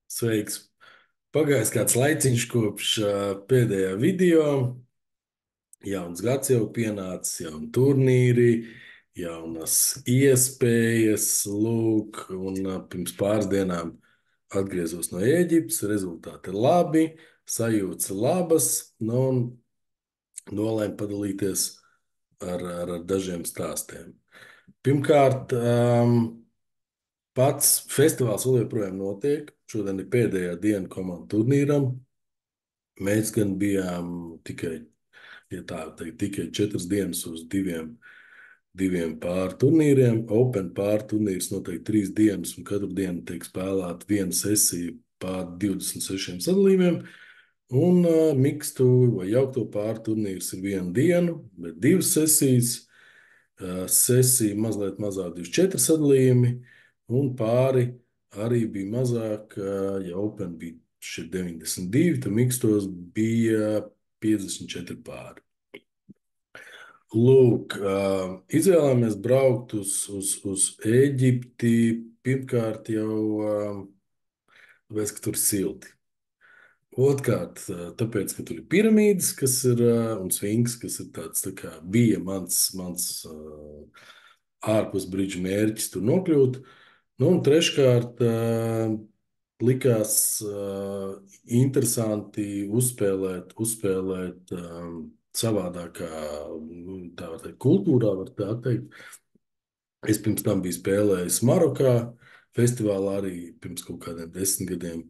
Sveiks! Pagājis kāds laiciņš kopš pēdējā video. Jauns gads jau pienācis, jauni turnīri, jaunas iespējas. Lūk, un pirms pāris dienām atgriezos no Ēģiptes. Rezultāti ir labi, sajūtas ir labas. Nu, un nolēmu padalīties ar dažiem stāstiem. Pirmkārt, pats festivāls vēl joprojām notiek. Šodien ir pēdējā diena komandu turnīram. Mēs gan bijām tikai, ja tā teikt, tikai 4 dienas uz diviem pāri turnīriem. Open pāri turnīrs notiek 3 dienas, un katru dienu tiek spēlēta viena sesija pār 26 sadalījumiem. Un mikstu vai jaukto pāri turnīrs ir 1 dienu, bet 2 sesijas. Sesija mazliet mazāk, 24 sadalījumi, un pāri arī bija mazāk. Ja Open bija šie 92, tad mikstos bija 54 pāri. Lūk, izvēlējāmies braukt uz Ēģipti pirmkārt jau tāpēc, ka tur ir silti. Otrkārt, tāpēc, ka tur ir piramīdas, kas ir un sfinks, kas ir tāds tā kā bija mans ārpus brīdža mērķis tur nokļūt. Nu, un treškārt, likās interesanti uzspēlēt savādākā, nu, tā var teikt, kultūrā, var tā teikt. Es pirms tam biju spēlējis Marokā, festivālā arī pirms kaut kādiem 10 gadiem,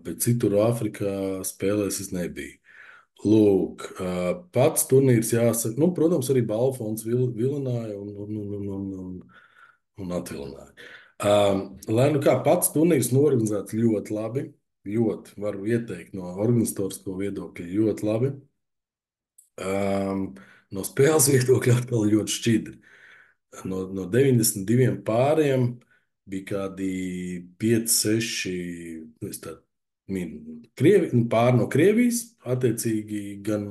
bet citur Āfrikā spēlēs es nebiju. Lūk, pats turnīrs jāsaka, nu, protams, arī balvfonds vilināja un atvilināja. Lai nu kā pats turnīrs norganizēts ļoti labi, ļoti varu ieteikt no organizatoriskā viedokļa ļoti labi. No spēles viedokļa atkal ļoti šķidri. No 92 pāriem bija kādi 5, 6, nu, es tādu pāri no Krievijas, attiecīgi gan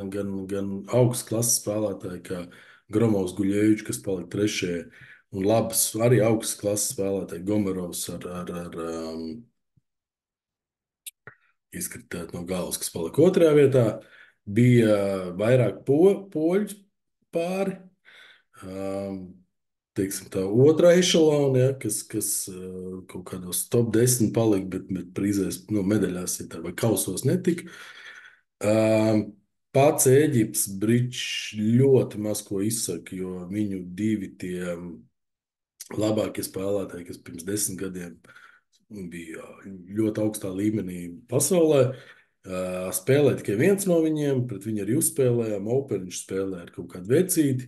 augstas klases spēlētāji, kā Gromovs Guļevičs, kas palika trešajā, un labs arī augstas klases spēlētāji Gomerovs ar izkritēt no galvas, kas palika otrajā vietā. Bija vairāk poļu pāri. Teiksim, tā otrā ešalona, ja, kas kaut kādos top 10 palika, bet prīzēs, nu, medaļās ja vai kausos netika. Pats Ēģiptes bričs ļoti maz ko izsaka, jo viņu divi tie labākie spēlētāji, kas pirms 10 gadiem bija ļoti augstā līmenī pasaulē, spēlē tikai viens no viņiem, pret viņu arī uzspēlējām. Open viņš spēlē ar kaut kādu vecīti.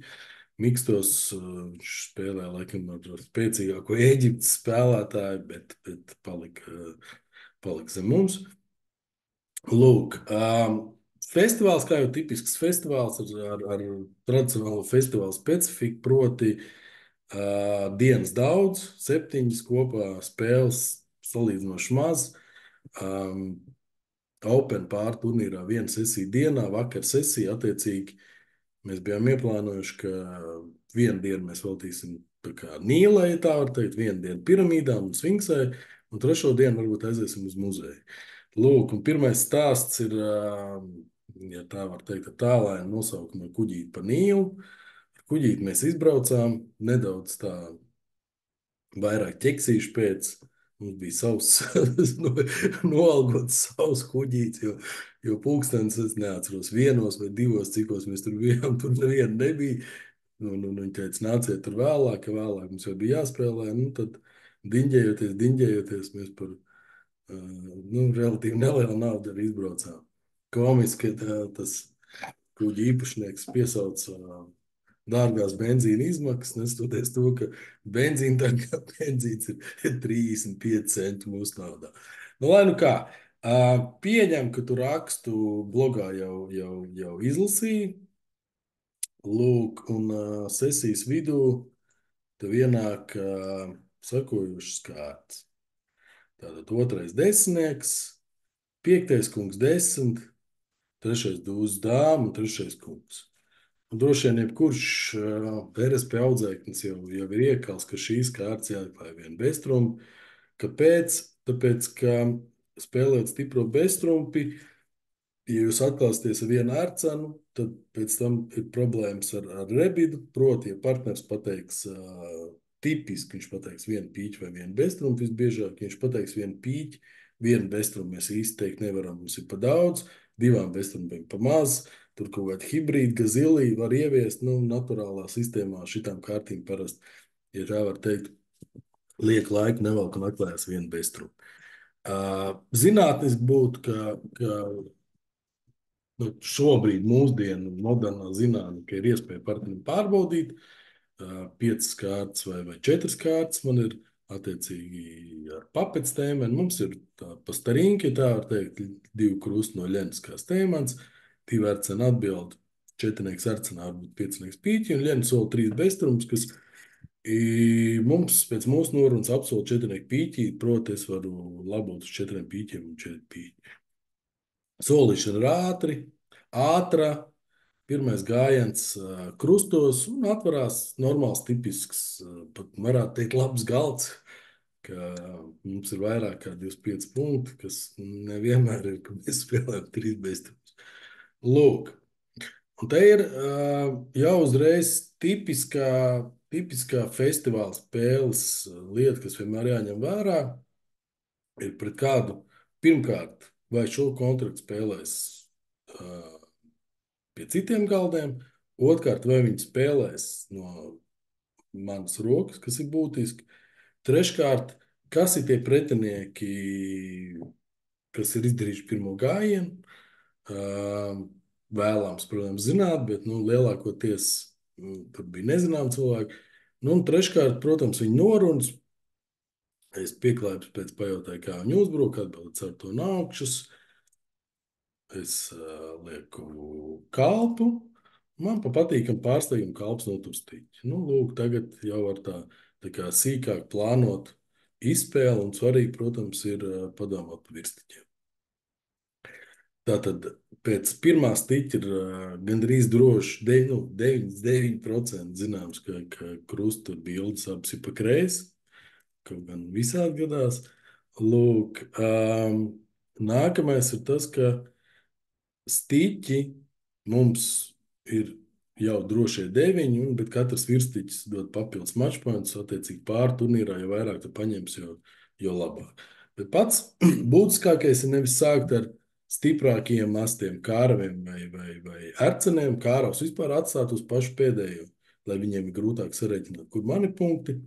Mikstos viņš spēlē laikam ar spēcīgāko Ēģiptes spēlētāju, bet palika zem mums. Lūk, festivāls, kā jau tipisks festivāls ar tradicionālo festivālu specifiku, proti dienas daudz, 7 kopā spēles salīdzinoši maz. Open pāri turnīrā 1 sesija dienā, vakar sesija attiecīgi. Mēs bijām ieplānojuši, ka 1 dienu mēs veltīsim Nīlai, tā var teikt, 1 dienu piramīdām un Sfinksai, un 3. dienu varbūt aiziesim uz muzeju. Lūk, un pirmais stāsts ir, ja tā var teikt, ar tālāju nosaukumu Kuģīt pa Nīlu. Ar kuģīti mēs izbraucām, nedaudz tā vairāk ķeksīšu pēc. Mums bija savs noalgots savs kuģītis, jo pulkstenis, es neatceros, 1 vai 2, cikos mēs tur bijām, tur neviena nebija. Viņi teica, nāciet tur vēlāk, ka vēlāk mums jau bija jāspēlē. Nu, tad diņģējoties, mēs par relatīvi nelielu naudu arī izbraucām. Komiski, ka tas kuģi īpašnieks piesauca dārgās benzīna izmaksas, neskatoties to, ka benzīns ir 35 centi mūsu naudā. Nu, lai nu kā, pieņem, ka tu rakstu blogā jau izlasīji. Lūk, un sesijas vidū tev ienāk sakojošas kārtas. Tātad 2. desmitnieks, 5. kungs 10, 3. dūzs dāma un 3. kungs. Un droši vien jebkurš RSP audzēknis jau ir iekals, ka šīs kārtas jāatklāj vien beztrum. Kāpēc? tāpēc, ka spēlēt stipro beztrumpi, ja jūs atklāsieties ar vienu ērcenu, tad pēc tam ir problēmas ar rebidu. Proti, ja partneris pateiks tipiski, viņš pateiks vienu pīķi vai vienu beztrumpu visbiežāk, ja viņš pateiks vienu pīķi, vienu beztrumpu mēs īsti teikt nevaram, mums ir pa daudz, divām beztrumpiem pa maz, tur kaut kāda hibrīda, gazilī var ieviest, nu, naturālā sistēmā šitām kārtīm parasti, ja tā var teikt, liek laiku nevelk un atklājas vienu beztrumpu. Zinātniski būtu, ka nu, šobrīd mūsdienu modernā zinātnē, ka ir iespēja partnerim pārbaudīt 5 kārtas vai 4 kārtas. Man ir attiecīgi ar papets tēmēm. Mums ir tā pa starinki, tā var teikt, 2 krusti no Ļenas kā stēmans, 2 arcena atbildi, 4 arcenā varbūt 5 pīķi un Ļena sola 3 beztrums, kas mums pēc mūsu norunas apsola 4 pīķi, proti es varu labot uz 4 pīķiem un 4 pīķi. Solīšana ir ātra, pirmais gājiens krustos un atverās normāls, tipisks, pat varētu teikt, labs galds, ka mums ir vairāk kā 25 punkti, kas nevienmēr ir, ka mēs spēlējam 3 beztrums. Lūk, un te ir jau uzreiz tipiskā festivāla spēles lieta, kas vienmēr jāņem vērā, ir pret kādu pirmkārt, vai šo kontraktu spēlēs pie citiem galdiem, otrkārt, vai viņi spēlēs no manas rokas, kas ir būtiski, treškārt, kas ir tie pretinieki, kas ir izdarījuši pirmo gājienu. Vēlams, protams, zināt, bet nu, lielākoties tur bija nezināmi cilvēki. Nu, un treškārt, protams, viņi norunas. Es pieklājos pēc pajautāju, kā viņi uzbruk, atbildes ar to nākšas. Es lieku kalpu. Man patīkam pārsteigumu kalps noturstīt. Nu, lūk, tagad jau var tā kā sīkāk plānot izspēli, un svarīgi, protams, ir padomāt par virstiķiem. Tātad pēc pirmā stiķa ir gandrīz droši 99% zināms, ka krustu bildes abas ir pa kreisi. Kaut gan visādi gadās. Lūk, nākamais ir tas, ka stiķi mums ir jau drošie 9, bet katrs virsstiķis dod papildus matchpoints, attiecīgi pār turnīrā, jo vairāk tu paņems, jo labāk. Bet pats būtiskākais ir nevis sākt ar stiprākajiem mastiem, kāraviem vai erceniem, kāravs vispār atstāt uz pašu pēdējo, lai viņiem ir grūtāk sarēķināt, kur mani punkti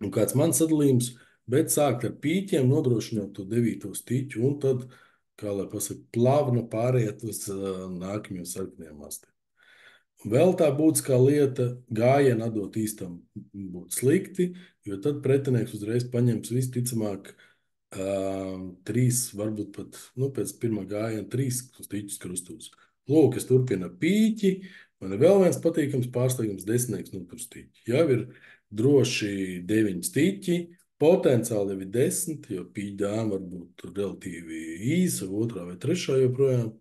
un kāds mans sadalījums, bet sākt ar pīķiem, nodrošinot to 9. stiķu, un tad, kā lai pasaka, plavna pāriet uz nākamajiem sarkaniem mastiem. Vēl tā būtiskā lieta - gājienu atdot īstam būtu slikti, jo tad pretinieks uzreiz paņems visticamāk 3, varbūt pat pēc pirmā gājiena 3 stiķus krustos. Lūk, es turpinu pīķi, man ir vēl viens patīkams pārsteigums - 10 noturstiķi. Jau ir droši 9 stiķi, potenciāli jau ir 10, jo pīķi dāma var būt relatīvi īsa, otrā vai trešā joprojām.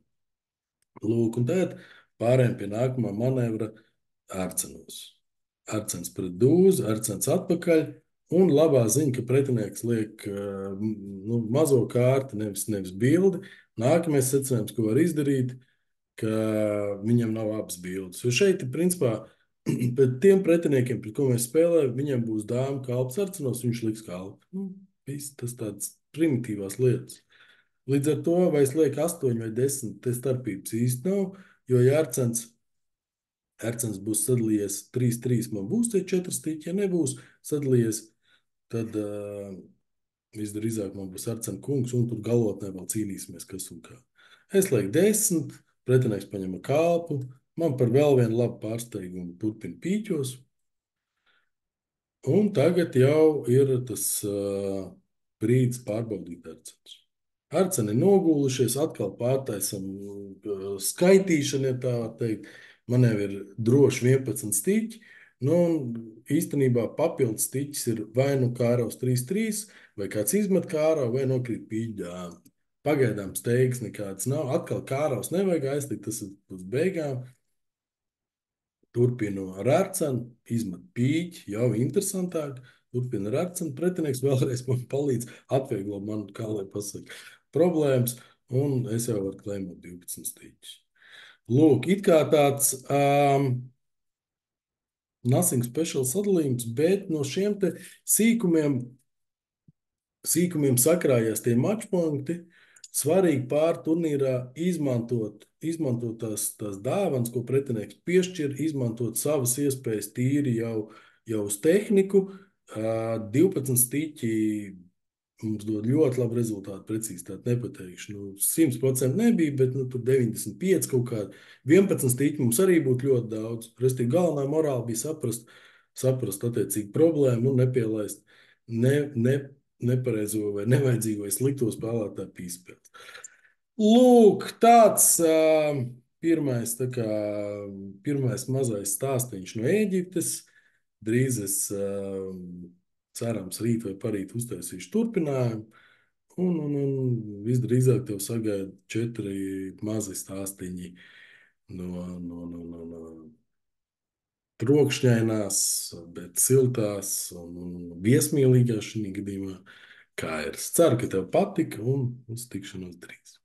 Lūk, un tad pārējām pie nākamā manevra ārcenos. Ārcens pret dūzi, ārcens atpakaļ, un labā ziņa, ka pretinieks liek mazo kārti, nevis bildi. Nākamais secinājums, ko var izdarīt, ka viņam nav abas bildes. Jo šeit, principā, pret tiem pretiniekiem, pret ko mēs spēlējam, viņam būs dāma kalps arcenos, viņš liks kalpu. Viss tas tāds primitīvās lietas. Līdz ar to, vai es lieku 8 vai 10, te starpības īsti nav, jo ja ercens būs sadalījies 3-3, man būs tie 4 stiķi, ja nebūs sadalījies, tad visdrīzāk man būs ercena kungs, un tur galotnē vēl cīnīsimies, kas un kā. Es lieku 10, pretinieks paņem kalpu, man par vēl vienu labu pārsteigumu turpina pīķos, un tagad jau ir tas brīdis pārbaudīt ercenus. Arceni nogulušies, atkal pārtaisam skaitīšanu, ja tā var teikt. Man jau ir droši 11 stiķi. Nu, īstenībā papildus stiķis ir vai nu kāraus 3-3, vai kāds izmet kāravu, vai nokrīt pīķi. Pagaidām steigas nekāds nav. Atkal kāraus nevajag aiztikt, tas ir uz beigām. Turpinu ar arcenu, izmet pīķi, jau interesantāk. turpina rakt, un pretinieks vēlreiz man palīdz, atvieglo man, kā lai pasaka, problēmas, un es jau varu klēmot 12 stīķus. Lūk, it kā tāds nothing special sadalījums, bet no šiem te sīkumiem sakrājās tie mačpunkti. Svarīgi pārturnīrā izmantot tās dāvanas, ko pretinieks piešķir, izmantot savas iespējas tīri jau uz tehniku. 12 stiķi mums dod ļoti labu rezultātu, precizitāti nepateikšu. 100% nebija, bet tur 95 kaut kādi. 11 stiķi mums arī būtu ļoti daudz. Restīvi galvenā morāla bija saprast attiecīgi problēmu un nepielaist nepareizo vai nevajadzīgo vai slikto spēlētāju pīspēles. Lūk, tāds pirmais mazais stāstīns no Ēģiptes. Drīz es cerams rīt vai parīt uztaisīšu turpinājumu. Un visdrīzāk tev sagaida 4 mazi stāstīņi no trokšņainās, bet siltās un viesmīlīgās šī gadījumā, kā ir. Es ceru, ka tev patika un uz tikšanos drīz.